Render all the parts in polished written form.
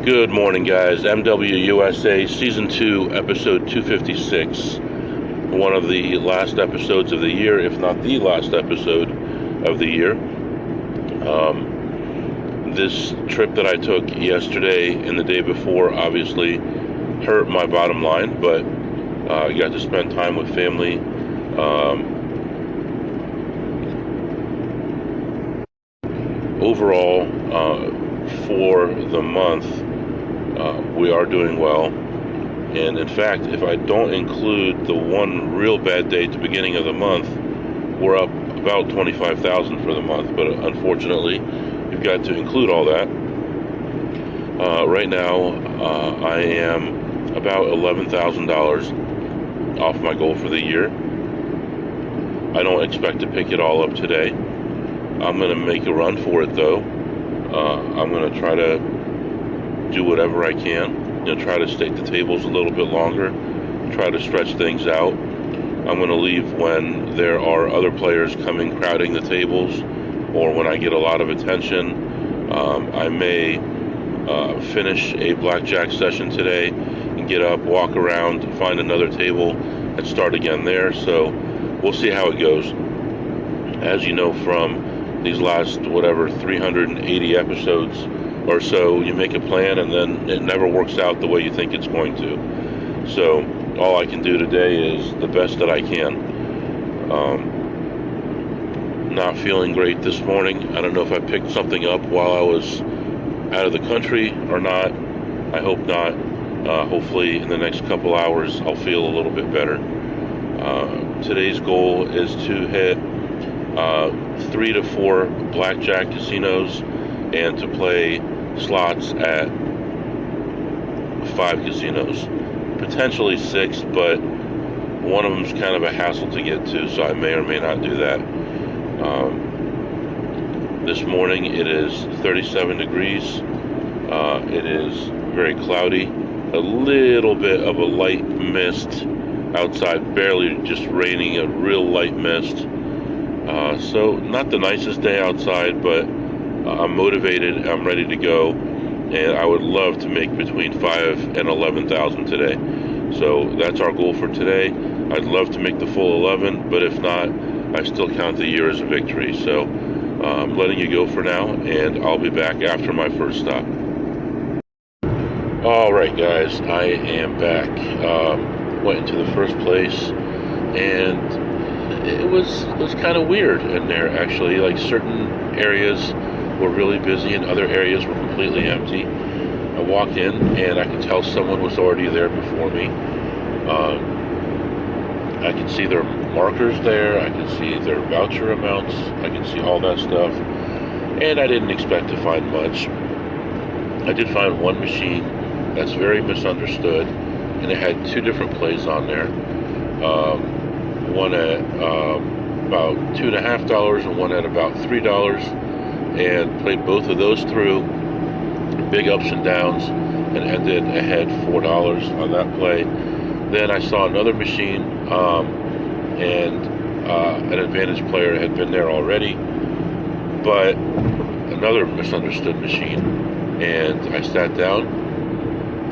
Good morning, guys. MWUSA Season 2, Episode 256. One of the last episodes of the year, if not the last episode of the year. This trip that I took yesterday and the day before obviously hurt my bottom line, but I got to spend time with family. Overall, for the month, we are doing well. And in fact, if I don't include the one real bad day at the beginning of the month, we're up about $25,000 for the month. But unfortunately, you've got to include all that. Right now, I am about $11,000 off my goal for the year. I don't expect to pick it all up today. I'm going to make a run for it, though. I'm going to try to do whatever I can. Try to stake the tables a little bit longer. Try to stretch things out. I'm going to leave when there are other players coming crowding the tables, or when I get a lot of attention. I may finish a blackjack session today and get up, walk around, find another table, and start again there. So we'll see how it goes. As you know from these last, 380 episodes or so, you make a plan and then it never works out the way you think it's going to. So all I can do today is the best that I can. Not feeling great this morning. I don't know if I picked something up while I was out of the country or not. I hope not. Hopefully in the next couple hours I'll feel a little bit better. Today's goal is to hit 3 to 4 blackjack casinos and to play slots at 5 casinos, potentially 6, but one of them's kind of a hassle to get to, so I may or may not do that. This morning it is 37 degrees. It is very cloudy, a little bit of a light mist outside, barely just raining, a real light mist. So not the nicest day outside, but I'm motivated, I'm ready to go, and I would love to make between 5 and 11,000 today. So that's our goal for today. I'd love to make the full 11, but if not, I still count the year as a victory. So I'm letting you go for now, and I'll be back after my first stop. Alright guys, I am back. Went into the first place, and it was kind of weird in there, actually. Like, certain areas were really busy and other areas were completely empty. I walked in and I could tell someone was already there before me. I could see their markers there, I could see their voucher amounts, I could see all that stuff, and I didn't expect to find much. I did find one machine that's very misunderstood, and it had 2 different plays on there. One at about $2.50 and one at about $3, and played both of those through, big ups and downs, and ended ahead $4 on that play. Then I saw another machine, and an advantage player had been there already, but another misunderstood machine, and I sat down,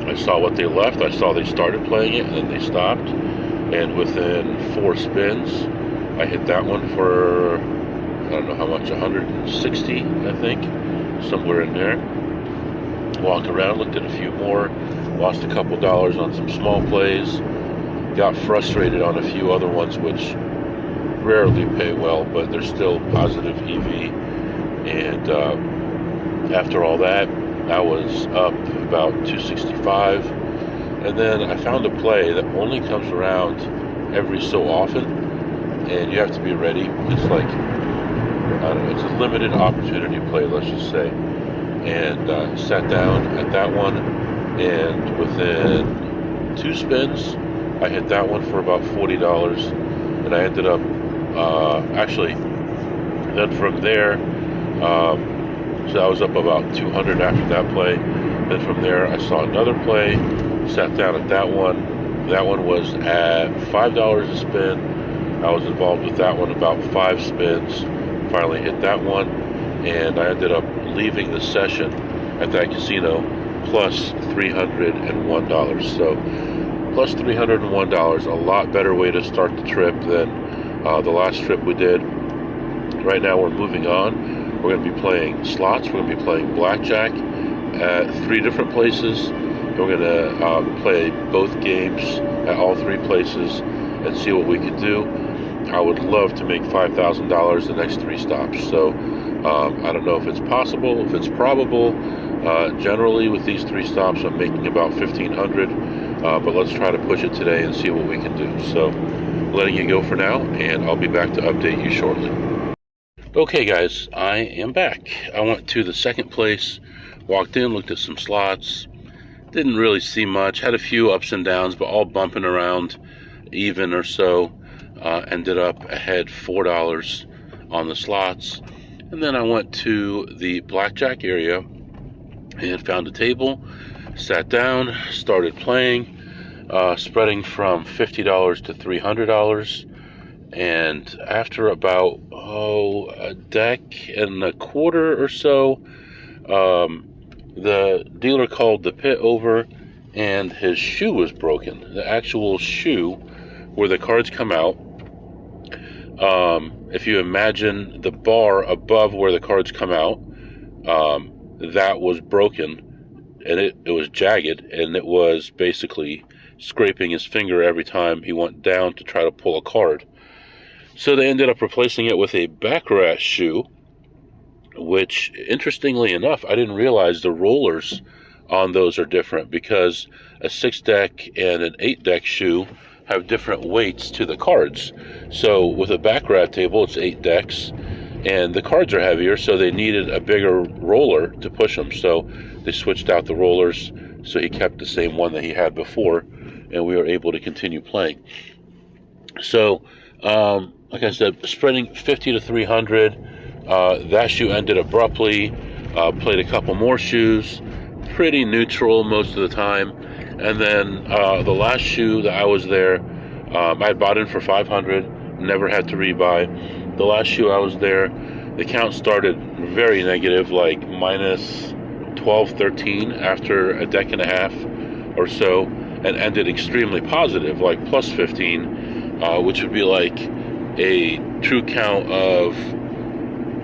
I saw what they left, I saw they started playing it, and then they stopped, and within 4 spins, I hit that one for, I don't know how much, 160, I think, somewhere in there. Walked around, looked at a few more, lost a couple dollars on some small plays, got frustrated on a few other ones, which rarely pay well, but they're still positive EV. And after all that, I was up about 265. And then I found a play that only comes around every so often, and you have to be ready. It's like, I don't know, it's a limited opportunity play, let's just say. And sat down at that one, and within 2 spins, I hit that one for about $40, and I ended up, then from there, so I was up about 200 after that play. Then from there, I saw another play, sat down at that one. That one was at $5 a spin. I was involved with that one about 5 spins. Finally hit that one, and I ended up leaving the session at that casino plus $301. So plus $301, a lot better way to start the trip than the last trip we did. Right now we're moving on. We're going to be playing slots. We're going to be playing blackjack at 3 different places. And we're going to play both games at all 3 places and see what we can do. I would love to make $5,000 the next 3 stops. So I don't know if it's possible, if it's probable. Generally with these 3 stops I'm making about $1,500, but let's try to push it today and see what we can do. So letting you go for now, and I'll be back to update you shortly. Okay guys, I am back. I went to the second place, walked in, looked at some slots, didn't really see much, had a few ups and downs, but all bumping around even or so. Ended up ahead $4 on the slots. And then I went to the blackjack area and found a table, sat down, started playing, spreading from $50 to $300. And after about a deck and a quarter or so, the dealer called the pit over and his shoe was broken. The actual shoe where the cards come out. If you imagine the bar above where the cards come out, that was broken, and it was jagged, and it was basically scraping his finger every time he went down to try to pull a card. So they ended up replacing it with a baccarat shoe, which, interestingly enough, I didn't realize the rollers on those are different, because a 6-deck and an 8-deck shoe have different weights to the cards. So with a baccarat table, it's 8 decks, and the cards are heavier, so they needed a bigger roller to push them. So they switched out the rollers, so he kept the same one that he had before, and we were able to continue playing. So like I said, spreading 50 to 300. That shoe ended abruptly. Played a couple more shoes, pretty neutral most of the time. And then the last shoe that I was there, I had bought in for $500, never had to rebuy. The last shoe I was there, the count started very negative, like minus 12, 13 after a deck and a half or so, and ended extremely positive, like plus 15, which would be like a true count of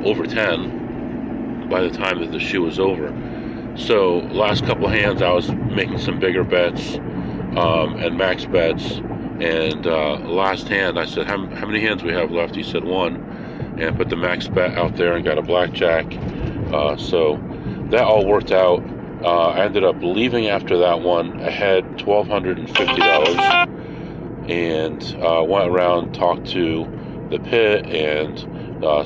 over 10 by the time that the shoe was over. So last couple hands I was making some bigger bets and max bets, and last hand I said, how many hands we have left? He said 1, and put the max bet out there and got a blackjack. So that all worked out. I ended up leaving after that one ahead $1,250, and went around, talked to the pit and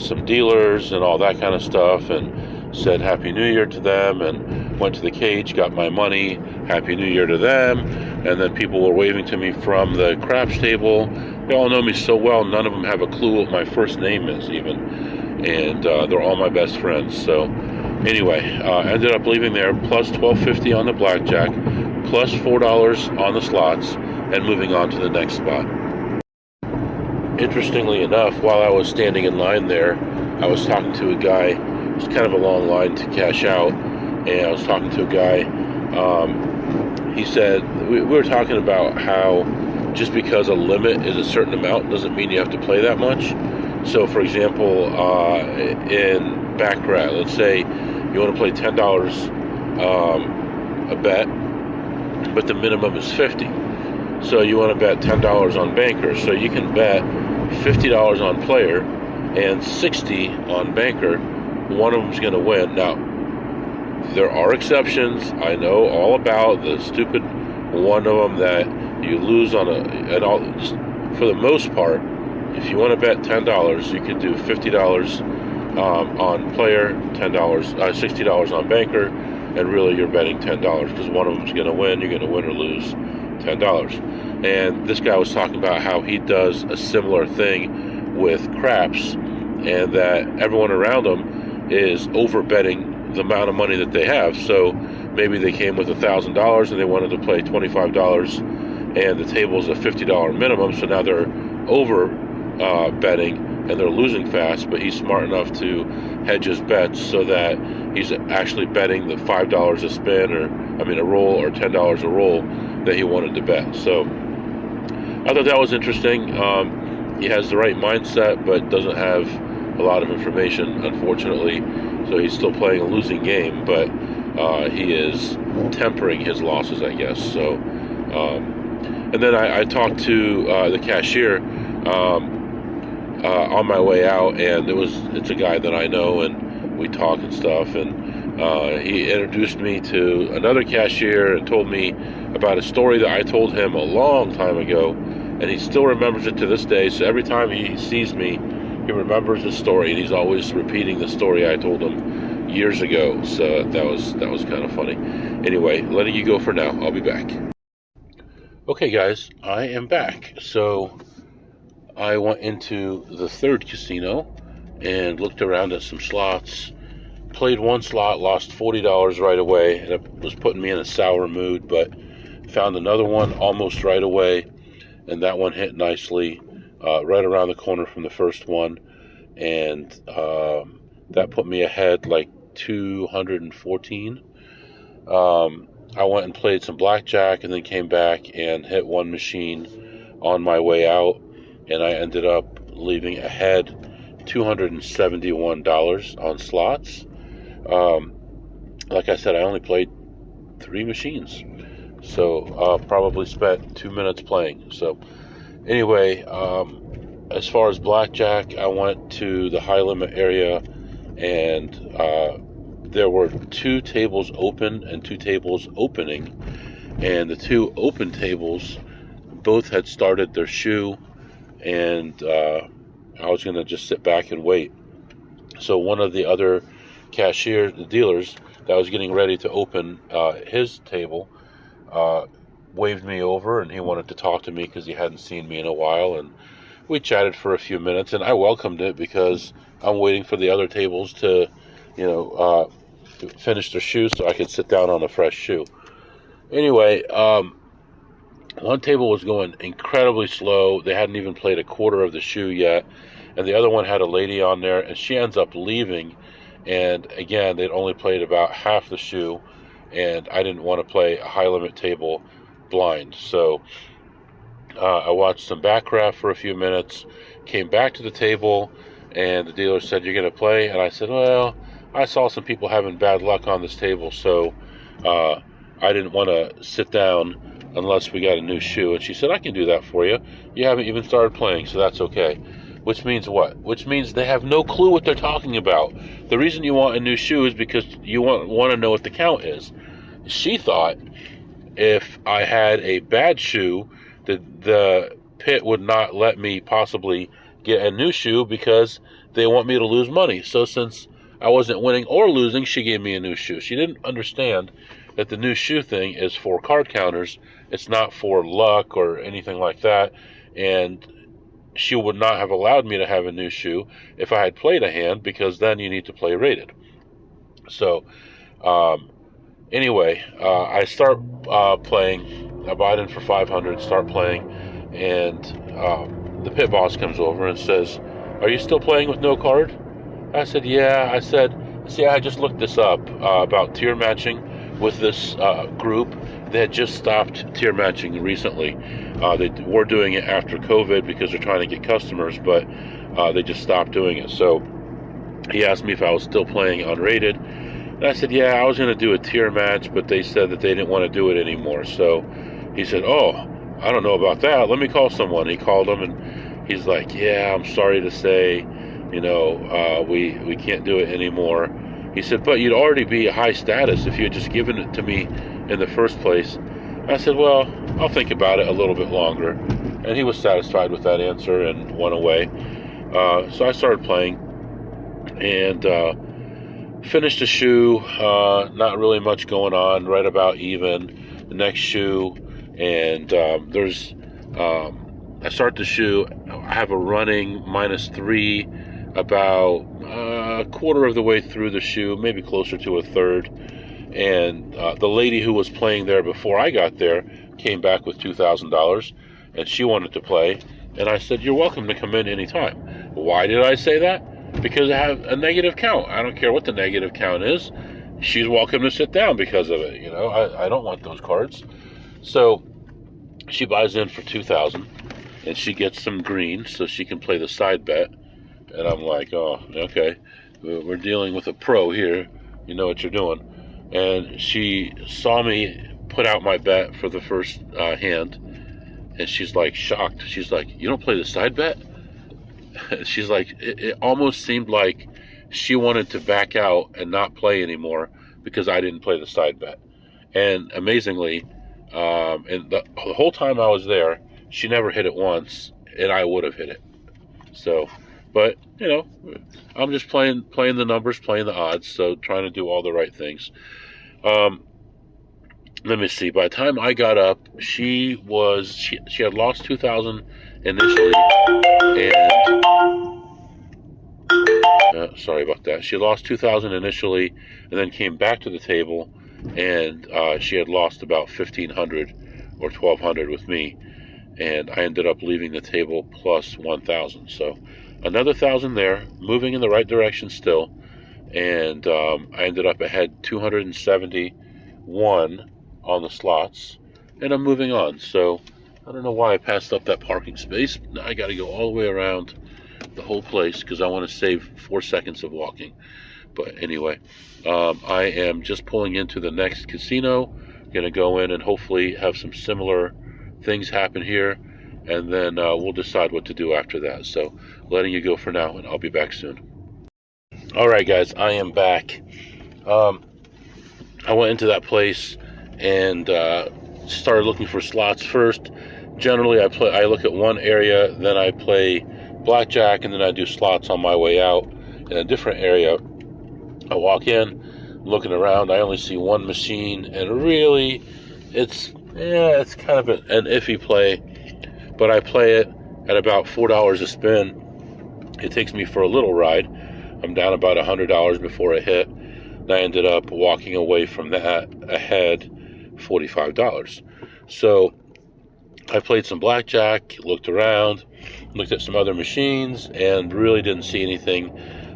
some dealers and all that kind of stuff, and said Happy New Year to them, and went to the cage, got my money, Happy New Year to them. And then people were waving to me from the craps table. They all know me so well, none of them have a clue what my first name is even, and they're all my best friends. So anyway, ended up leaving there plus $1,250 on the blackjack, plus $4 on the slots, and moving on to the next spot. Interestingly enough, while I was standing in line there, I was talking to a guy. It was kind of a long line to cash out, and I was talking to a guy. He said, we were talking about how just because a limit is a certain amount doesn't mean you have to play that much. So for example, in baccarat, let's say you want to play $10 a bet, but the minimum is $50. So you want to bet $10 on banker. So you can bet $50 on player and $60 on banker. One of them's going to win. Now, there are exceptions. I know all about the stupid one of them that you lose on and all. Just for the most part, if you want to bet $10, you can do $50 on player, $60 on banker, and really you're betting $10 because one of them's going to win. You're going to win or lose $10. And this guy was talking about how he does a similar thing with craps, and that everyone around him is over betting the amount of money that they have. So maybe they came with $1,000 and they wanted to play $25, and the table's a $50 minimum, so now they're over betting and they're losing fast, but he's smart enough to hedge his bets so that he's actually betting the $5 a spin, a roll, or $10 a roll that he wanted to bet. So I thought that was interesting. He has the right mindset, but doesn't have a lot of information, unfortunately. So he's still playing a losing game, but he is tempering his losses, I guess. So, and then I talked to the cashier on my way out, and it's a guy that I know, and we talk and stuff, and he introduced me to another cashier and told me about a story that I told him a long time ago, and he still remembers it to this day. So every time he sees me, he remembers the story, and he's always repeating the story I told him years ago. So that was kind of funny. Anyway, letting you go for now. I'll be back. Okay, guys, I am back. So I went into the third casino and looked around at some slots. Played one slot, lost $40 right away, and it was putting me in a sour mood, but found another one almost right away, and that one hit nicely right around the corner from the first one, and that put me ahead like 214. I went and played some blackjack and then came back and hit one machine on my way out, and I ended up leaving ahead $271 on slots. Like I said, I only played 3 machines, so probably spent 2 minutes playing. So anyway, as far as blackjack, I went to the high limit area, and there were 2 tables open and 2 tables opening, and the 2 open tables both had started their shoe, and I was going to just sit back and wait. So one of the other the dealers that was getting ready to open his table waved me over, and he wanted to talk to me because he hadn't seen me in a while, and we chatted for a few minutes, and I welcomed it because I'm waiting for the other tables to finish their shoe so I could sit down on a fresh shoe. Anyway, one table was going incredibly slow. They hadn't even played a quarter of the shoe yet, and the other one had a lady on there, and she ends up leaving. And again, they'd only played about half the shoe, and I didn't want to play a high-limit table blind. So I watched some backraft for a few minutes, came back to the table, and the dealer said, "You're going to play?" And I said, "Well, I saw some people having bad luck on this table, so I didn't want to sit down unless we got a new shoe." And she said, "I can do that for you. You haven't even started playing, so that's okay." Which means what? Which means they have no clue what they're talking about. The reason you want a new shoe is because you want to know what the count is. She thought if I had a bad shoe, the pit would not let me possibly get a new shoe because they want me to lose money. So since I wasn't winning or losing, she gave me a new shoe. She didn't understand that the new shoe thing is for card counters. It's not for luck or anything like that. And she would not have allowed me to have a new shoe if I had played a hand, because then you need to play rated. So anyway, I start playing. I buy it in for 500, start playing, and the pit boss comes over and says, "Are you still playing with no card?" I said, "Yeah." I said, "See, I just looked this up about tier matching with this group. They had just stopped tier matching recently. They were doing it after COVID because they're trying to get customers, but they just stopped doing it." So he asked me if I was still playing unrated, and I said, "Yeah, I was going to do a tier match, but they said that they didn't want to do it anymore." So he said, "Oh, I don't know about that. Let me call someone." He called them, and he's like, "Yeah, I'm sorry to say, we can't do it anymore." He said, "But you'd already be a high status if you had just given it to me in the first place." I said, "Well, I'll think about it a little bit longer." And he was satisfied with that answer and went away. So I started playing and finished a shoe, not really much going on, right about even. The next shoe, and I start the shoe, I have a running -3 about a quarter of the way through the shoe, maybe closer to a third. And the lady who was playing there before I got there came back with $2,000, and she wanted to play. And I said, "You're welcome to come in anytime." Why did I say that? Because I have a negative count. I don't care what the negative count is. She's welcome to sit down because of it. You know, I don't want those cards. So she buys in for $2,000, and she gets some green so she can play the side bet. And I'm like, oh, okay, we're dealing with a pro here. You know what you're doing. And she saw me put out my bet for the first hand, and she's like shocked. She's like, you don't play the side bet? She's like, it almost seemed like she wanted to back out and not play anymore because I didn't play the side bet. And amazingly, and the whole time I was there, she never hit it once, and I would have hit it. So, but you know, I'm just playing the numbers, playing the odds, so trying to do all the right things. Let me see. By the time I got up, she had lost 2,000 initially, and sorry about that. She lost 2,000 initially, and then came back to the table, and she had lost about 1,500 or 1,200 with me, and I ended up leaving the table plus 1,000. So another 1,000 there, moving in the right direction still, and I ended up ahead 271 on the slots, and I'm moving on. So I don't know why I passed up that parking space. I got to go all the way around the whole place because I want to save 4 seconds of walking. But anyway, I am just pulling into the next casino. Going to go in and hopefully have some similar things happen here, and then we'll decide what to do after that. So letting you go for now, and I'll be back soon. All right, guys, I am back. I went into that place and started looking for slots first. Generally, I look at one area, then I play blackjack, and then I do slots on my way out in a different area. I walk in, looking around. I only see one machine, and really, it's kind of an iffy play, but I play it at about $4 a spin. It takes me for a little ride. I'm down about $100 before I hit, and I ended up walking away from that ahead $45. So I played some blackjack, looked around, looked at some other machines, and really didn't see anything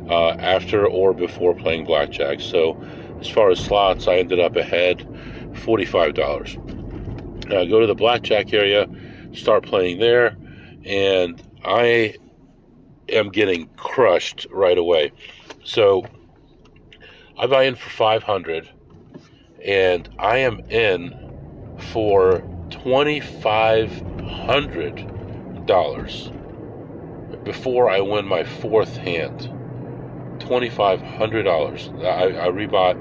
after or before playing blackjack. So as far as slots, I ended up ahead $45. I go to the blackjack area, start playing there, and I am getting crushed right away. So I buy in for 500, and I am in for $2,500 before I win my fourth hand. $2,500. I rebought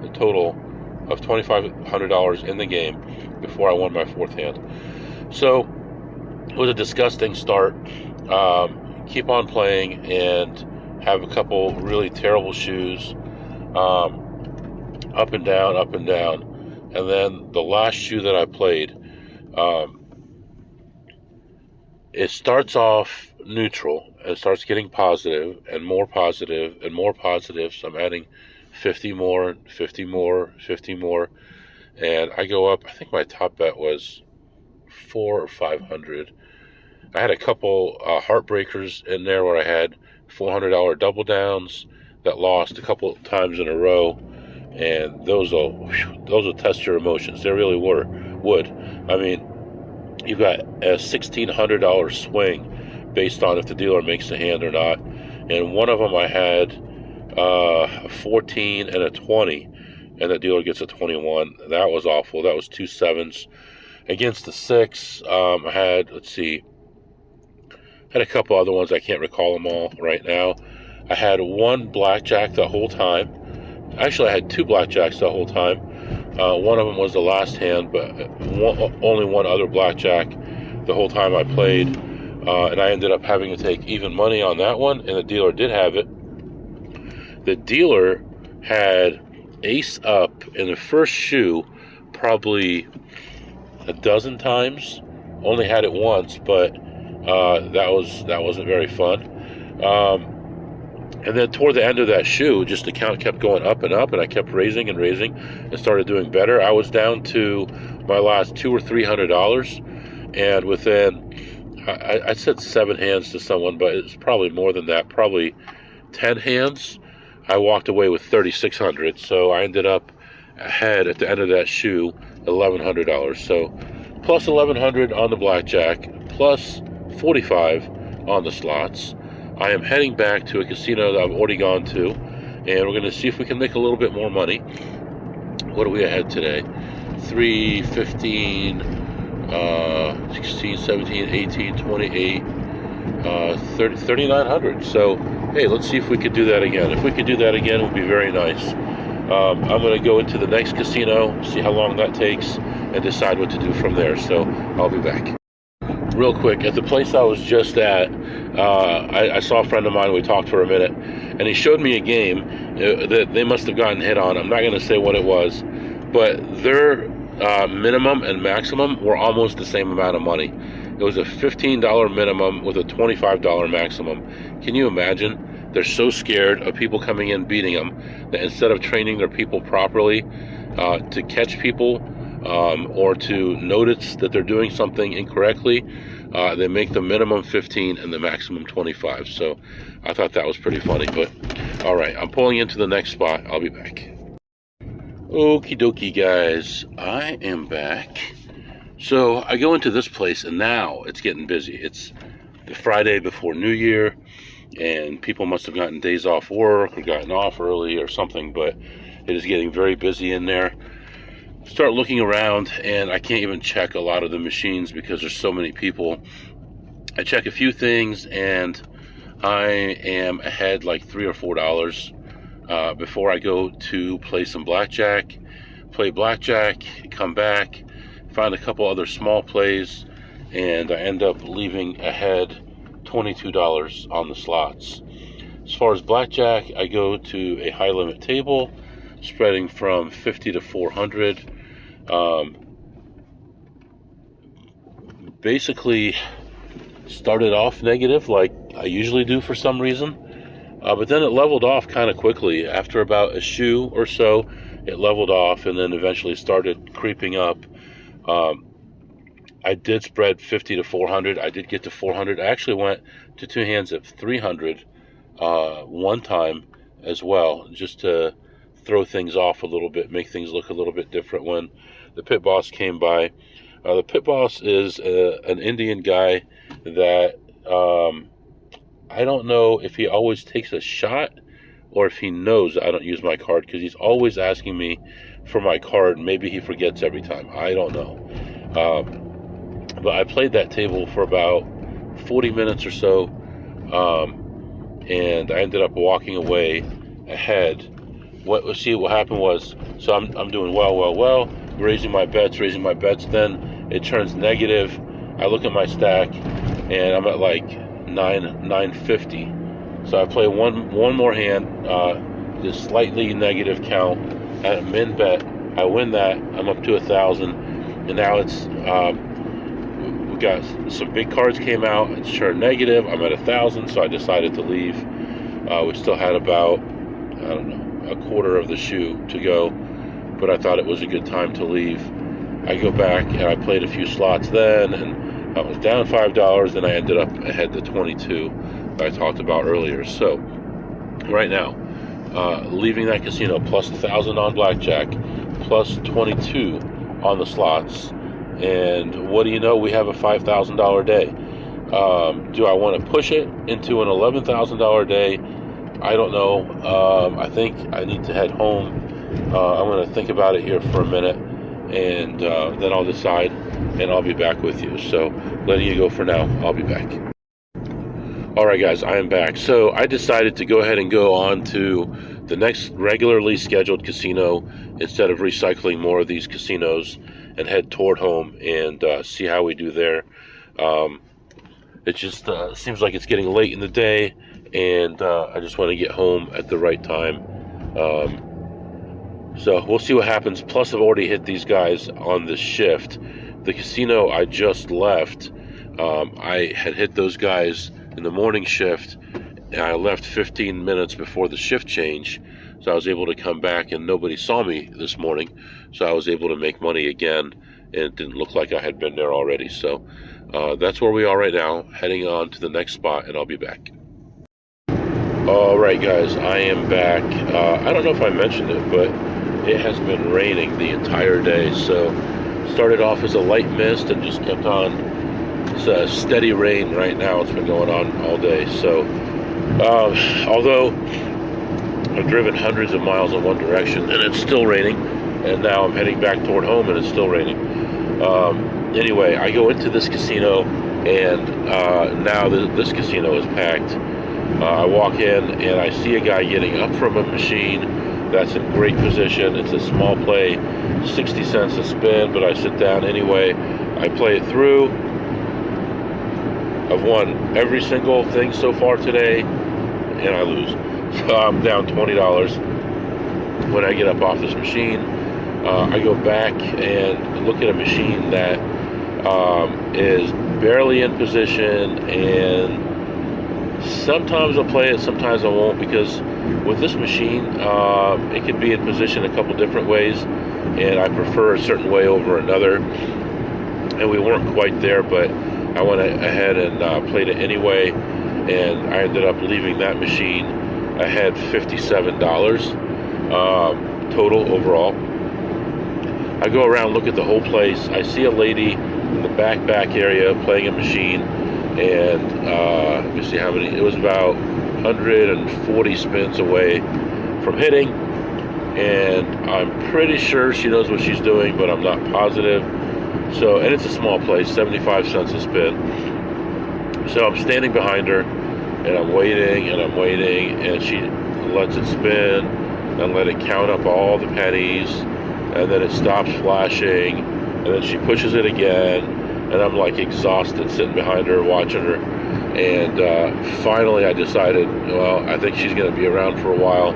a total of $2,500 in the game before I won my fourth hand. So it was a disgusting start. Keep on playing and have a couple really terrible shoes, up and down, and then the last shoe that I played, it starts off neutral and starts getting positive and more positive and more positive. So I'm adding 50 more, 50 more, 50 more, and I go up. I think my top bet was 400 or 500. I had a couple heartbreakers in there where I had $400 double downs that lost a couple times in a row, and those will test your emotions. They really would. I mean, you've got a $1,600 swing based on if the dealer makes a hand or not, and one of them I had a 14 and a 20, and the dealer gets a 21. That was awful. That was 2 sevens against the 6. I had, had a couple other ones. I can't recall them all right now. I had one blackjack the whole time. Actually, I had 2 blackjacks the whole time. One of them was the last hand, but only one other blackjack the whole time I played. And I ended up having to take even money on that one, and the dealer did have it. The dealer had ace up in the first shoe probably a dozen times. Only had it once, but that wasn't very fun. And then toward the end of that shoe, just the count kept going up and up, and I kept raising and started doing better. I was down to my last $200 or $300, and within I said 7 hands to someone, but it's probably more than that, probably 10 hands. I walked away with 3,600, so I ended up ahead at the end of that shoe, $1,100. So plus 1,100 on the blackjack, plus 45 on the slots. I am heading back to a casino that I've already gone to, and we're going to see if we can make a little bit more money. What are we ahead today? 315, 16, 17, 18, 28, 3,900. So, hey, let's see if we could do that again. If we could do that again, it would be very nice. I'm going to go into the next casino, see how long that takes, and decide what to do from there. So, I'll be back. Real quick, at the place I was just at, I saw a friend of mine. We talked for a minute, and he showed me a game that they must have gotten hit on. I'm not going to say what it was, but their minimum and maximum were almost the same amount of money. It was a $15 minimum with a $25 maximum. Can you imagine? They're so scared of people coming in beating them that instead of training their people properly to catch people or to notice that they're doing something incorrectly, they make the minimum 15 and the maximum 25. So I thought that was pretty funny. But all right, I'm pulling into the next spot. I'll be back. Okie dokie, guys, I am back. So I go into this place, and now it's getting busy. It's the Friday before New Year, and people must have gotten days off work or gotten off early or something, but it is getting very busy in there. Start looking around, and I can't even check a lot of the machines because there's so many people. I check a few things, and I am ahead like $3 or $4 before I go to play some blackjack. Play blackjack, come back, find a couple other small plays, and I end up leaving ahead $22 on the slots. As far as blackjack, I go to a high limit table spreading from 50 to 400. Basically started off negative like I usually do for some reason, but then it leveled off kind of quickly. After about a shoe or so, it leveled off and then eventually started creeping up. I did spread 50 to 400. I did get to 400. I actually went to 2 hands at 300 one time as well, just to throw things off a little bit, make things look a little bit different when the pit boss came by. The pit boss is an Indian guy that I don't know if he always takes a shot or if he knows I don't use my card, because he's always asking me for my card. Maybe he forgets every time. I don't know. But I played that table for about 40 minutes or so, and I ended up walking away ahead. What happened was, so I'm doing well, raising my bets. Then it turns negative. I look at my stack, and I'm at like 950. So I play one more hand, just slightly negative count at a min bet. I win that. I'm up to 1,000, and now it's we got some big cards came out. It's turned negative. I'm at 1,000, so I decided to leave. We still had about, I don't know, a quarter of the shoe to go, but I thought it was a good time to leave. I go back and I played a few slots then, and I was down $5, and I ended up ahead to 22 that I talked about earlier. So right now, leaving that casino plus 1,000 on blackjack, plus 22 on the slots, and what do you know, we have a $5,000 day. Do I want to push it into an $11,000 day? I don't know. I think I need to head home. I'm going to think about it here for a minute, and then I'll decide, and I'll be back with you. So letting you go for now. I'll be back. All right, guys, I am back. So I decided to go ahead and go on to the next regularly scheduled casino instead of recycling more of these casinos, and head toward home and see how we do there. It just seems like it's getting late in the day, and I just want to get home at the right time. So we'll see what happens. Plus, I've already hit these guys on the shift. The casino I just left, I had hit those guys in the morning shift, and I left 15 minutes before the shift change. So I was able to come back, and nobody saw me this morning. So I was able to make money again, and it didn't look like I had been there already. So that's where we are right now, heading on to the next spot, and I'll be back. All right, guys, I am back. I don't know if I mentioned it, but it has been raining the entire day. So started off as a light mist and just kept on. It's a steady rain right now. It's been going on all day. So although I've driven hundreds of miles in one direction and it's still raining, and now I'm heading back toward home and it's still raining. Anyway, I go into this casino, and now this casino is packed. I walk in and I see a guy getting up from a machine that's in great position. It's a small play, 60 cents a spin, but I sit down anyway. I play it through. I've won every single thing so far today, and I lose. So I'm down $20. When I get up off this machine, I go back and look at a machine that is barely in position, and sometimes I'll play it, sometimes I won't, because with this machine, it can be in position a couple different ways, and I prefer a certain way over another, and we weren't quite there, but I went ahead and played it anyway, and I ended up leaving that machine. I had $57 total overall. I go around, look at the whole place. I see a lady in the back area playing a machine, and let me see how many. It was about 140 spins away from hitting, and I'm pretty sure she knows what she's doing, but I'm not positive. So, and it's a small place, 75 cents a spin. So I'm standing behind her, and I'm waiting, and she lets it spin and let it count up all the pennies, and then it stops flashing, and then she pushes it again, and I'm like exhausted sitting behind her watching her, and finally I decided, well, I think she's going to be around for a while,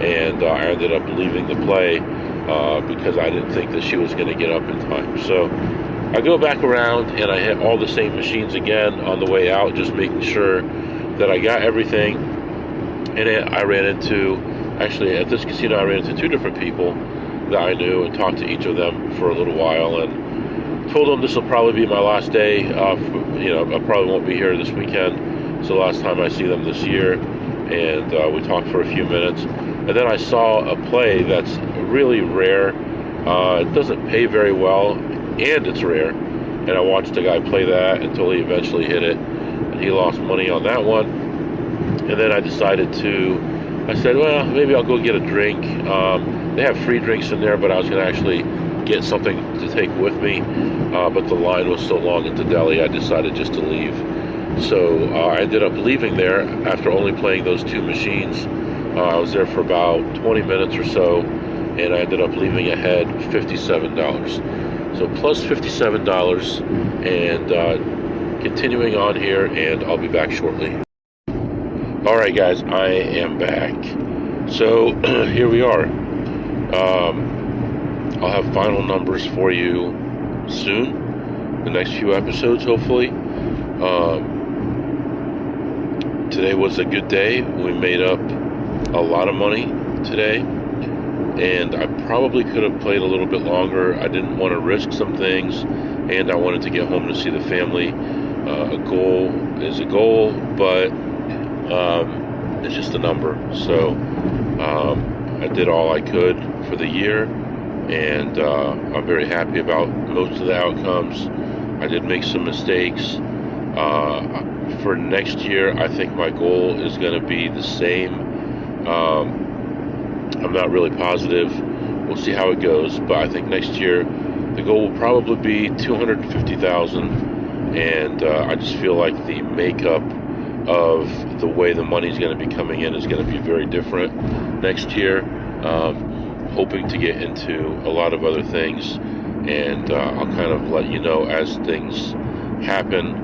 and I ended up leaving the play because I didn't think that she was going to get up in time. So I go back around and I hit all the same machines again on the way out, just making sure that I got everything. And I ran into, actually at this casino, I ran into two different people that I knew and talked to each of them for a little while, and told them this will probably be my last day. I probably won't be here this weekend. It's the last time I see them this year. And we talked for a few minutes. And then I saw a play that's really rare. It doesn't pay very well, and it's rare. And I watched a guy play that until he eventually hit it, and he lost money on that one. And then I decided I said, well, maybe I'll go get a drink. They have free drinks in there, but I was going to actually get something to take with me. But the line was so long at the deli, I decided just to leave. So I ended up leaving there after only playing those two machines. I was there for about 20 minutes or so, and I ended up leaving ahead $57. So plus $57, and continuing on here, and I'll be back shortly. All right, guys, I am back. So here we are. I'll have final numbers for you soon, the next few episodes, hopefully. Today was a good day. We made up a lot of money today, and I probably could have played a little bit longer. I didn't want to risk some things, and I wanted to get home to see the family. A goal is a goal, but it's just a number. So I did all I could for the year, and I'm very happy about most of the outcomes. I did make some mistakes. For next year, I think my goal is going to be the same. I'm not really positive. We'll see how it goes, but I think next year the goal will probably be $250,000, and I just feel like the makeup of the way the money's going to be coming in is going to be very different next year. Hoping to get into a lot of other things, and I'll kind of let you know as things happen.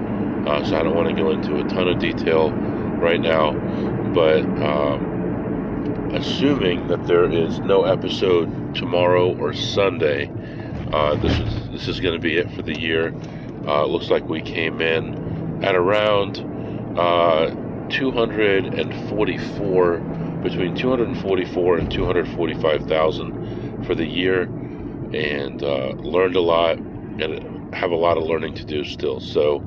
So I don't want to go into a ton of detail right now, but assuming that there is no episode tomorrow or Sunday, this is going to be it for the year. Looks like we came in at around 244 between 244 and 245,000 for the year, and learned a lot, and have a lot of learning to do still. So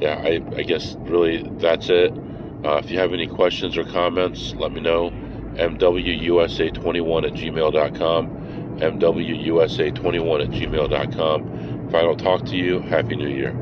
yeah, I guess really that's it. If you have any questions or comments, let me know. mwusa21@gmail.com, mwusa21@gmail.com. If I don't talk to you, Happy New Year.